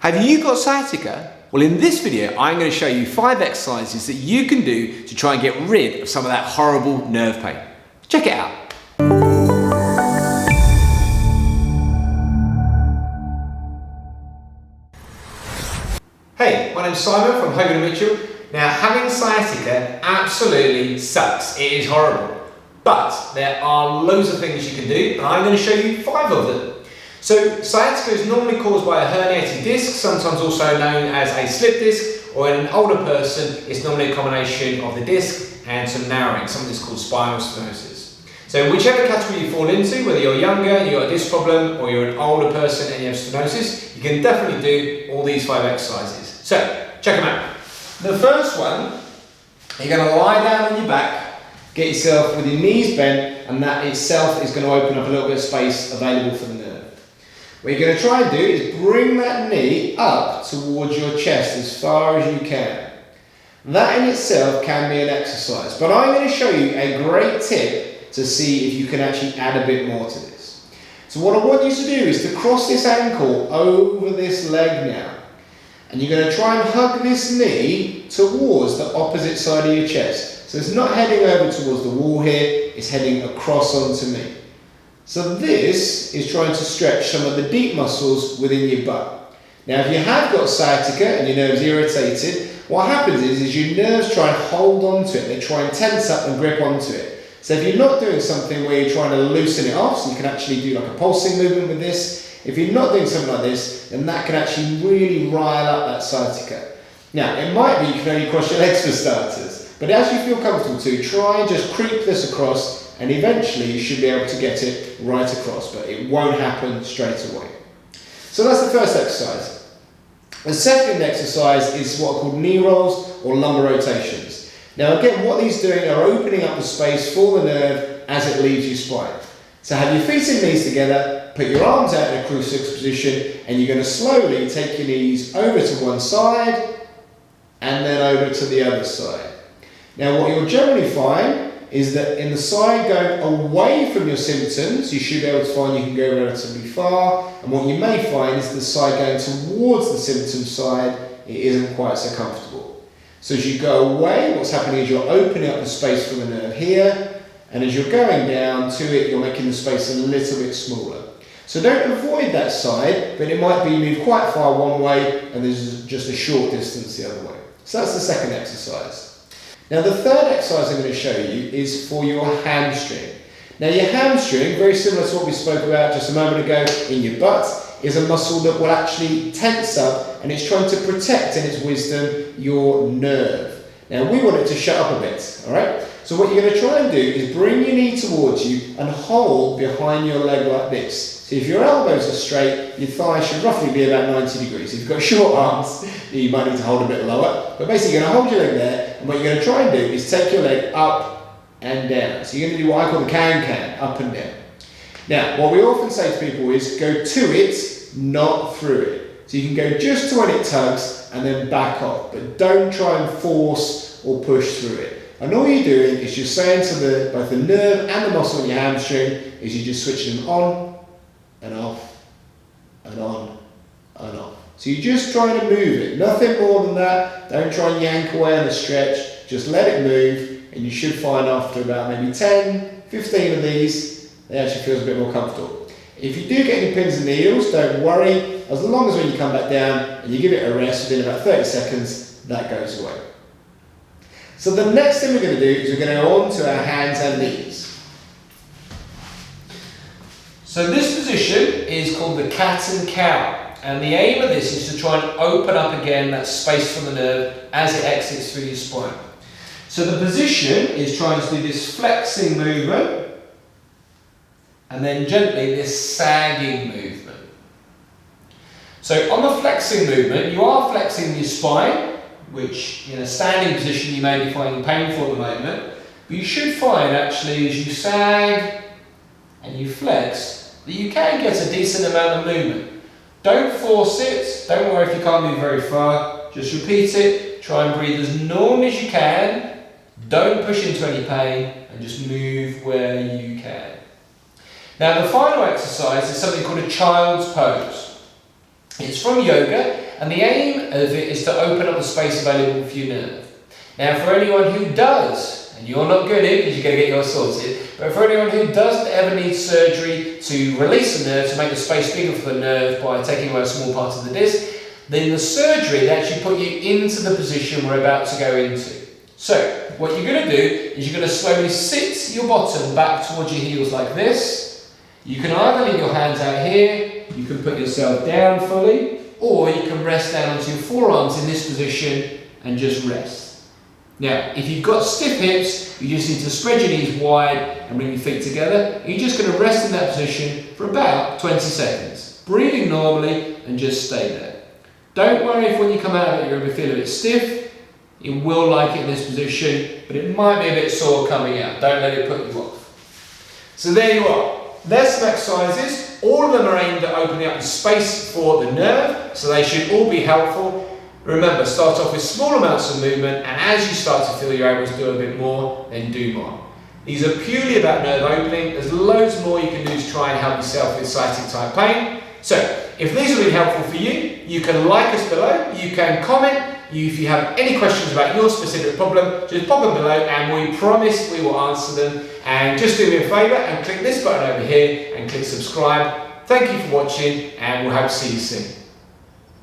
Have you got sciatica? Well, in this video, I'm going to show you 5 exercises that you can do to try and get rid of some of that horrible nerve pain. Check it out. Hey, my name's Simon from Hogan and Mitchell. Now, having sciatica absolutely sucks. It is horrible. But there are loads of things you can do, and I'm going to show you 5 of them. So, sciatica is normally caused by a herniated disc, sometimes also known as a slip disc, or in an older person, it's normally a combination of the disc and some narrowing, something that's called spinal stenosis. So, whichever category you fall into, whether you're younger and you've got a disc problem, or you're an older person and you have stenosis, you can definitely do all these 5 exercises. So, check them out. The first one, you're going to lie down on your back, get yourself with your knees bent, and that itself is going to open up a little bit of space available for the nerve. What you're going to try and do is bring that knee up towards your chest as far as you can. That in itself can be an exercise, but I'm going to show you a great tip to see if you can actually add a bit more to this. So what I want you to do is to cross this ankle over this leg now. And you're going to try and hug this knee towards the opposite side of your chest. So it's not heading over towards the wall here, it's heading across onto me. So this is trying to stretch some of the deep muscles within your butt. Now if you have got sciatica and your nerve's irritated, what happens is your nerves try and hold onto it. They try and tense up and grip onto it. So if you're not doing something where you're trying to loosen it off, so you can actually do like a pulsing movement with this, if you're not doing something like this, then that can actually really rile up that sciatica. Now, it might be you can only cross your legs for starters, but as you feel comfortable to, try and just creep this across, and eventually you should be able to get it right across, but it won't happen straight away. So that's the first exercise. The second exercise is what are called knee rolls or lumbar rotations. Now again, what these are doing are opening up the space for the nerve as it leaves your spine. So have your feet and knees together, put your arms out in a crucifix position, and you're going to slowly take your knees over to one side and then over to the other side. Now what you'll generally find is that in the side going away from your symptoms, you should be able to find you can go relatively far, and what you may find is the side going towards the symptom side, it isn't quite so comfortable. So as you go away, what's happening is you're opening up the space for the nerve here, and as you're going down to it, you're making the space a little bit smaller. So don't avoid that side, but it might be you move quite far one way and there's just a short distance the other way. So that's the second exercise. Now the third exercise I'm going to show you is for your hamstring. Now your hamstring, very similar to what we spoke about just a moment ago in your butt, is a muscle that will actually tense up and it's trying to protect in its wisdom your nerve. Now we want it to shut up a bit, alright? So what you're going to try and do is bring your knee towards you and hold behind your leg like this. So if your elbows are straight, your thighs should roughly be about 90 degrees. If you've got short arms, you might need to hold a bit lower. But basically you're going to hold your leg there, and what you're going to try and do is take your leg up and down. So you're going to do what I call the can-can, up and down. Now, what we often say to people is go to it, not through it. So you can go just to when it tugs and then back off, but don't try and force or push through it. And all you're doing is you're saying to both the nerve and the muscle in your hamstring is you're just switching them on and off and on and off. So you're just trying to move it, nothing more than that. Don't try and yank away on the stretch, just let it move, and you should find after about maybe 10, 15 of these, it actually feels a bit more comfortable. If you do get any pins and needles, don't worry, as long as when you come back down and you give it a rest within about 30 seconds, that goes away. So the next thing we're going to do is we're going to go on to our hands and knees. So this position is called the cat and cow, and the aim of this is to try and open up again that space from the nerve as it exits through your spine. So the position is trying to do this flexing movement and then gently this sagging movement. So on the flexing movement, you are flexing your spine, which in a standing position you may be finding painful at the moment, but you should find actually as you sag and you flex that you can get a decent amount of movement. Don't force it, don't worry if you can't move very far, just repeat it, try and breathe as normally as you can, don't push into any pain and just move where you can. Now the final exercise is something called a child's pose. It's from yoga and the aim of it is to open up the space available for your nerve. Now for anyone who does, and you're not good at it because you're going to get yours sorted, but for anyone who does ever need surgery to release the nerve, to make the space bigger for the nerve by taking away a small part of the disc, then the surgery, they actually put you into the position we're about to go into. So, what you're going to do is you're going to slowly sit your bottom back towards your heels like this. You can either leave your hands out here, you can put yourself down fully, or you can rest down onto your forearms in this position and just rest. Now, if you've got stiff hips, you just need to spread your knees wide and bring your feet together. You're just going to rest in that position for about 20 seconds. Breathing normally and just stay there. Don't worry if when you come out of it you're going to feel a bit stiff. You will like it in this position, but it might be a bit sore coming out. Don't let it put you off. So there you are. There's some exercises. All of them are aimed at opening up the space for the nerve, so they should all be helpful. Remember, start off with small amounts of movement, and as you start to feel you're able to do a bit more, then do more. These are purely about nerve opening. There's loads more you can do to try and help yourself with sciatic type pain. So, if these have been helpful for you, you can like us below, you can comment. If you have any questions about your specific problem, just pop them below and we promise we will answer them. And just do me a favour and click this button over here and click subscribe. Thank you for watching, and we'll hope to see you soon.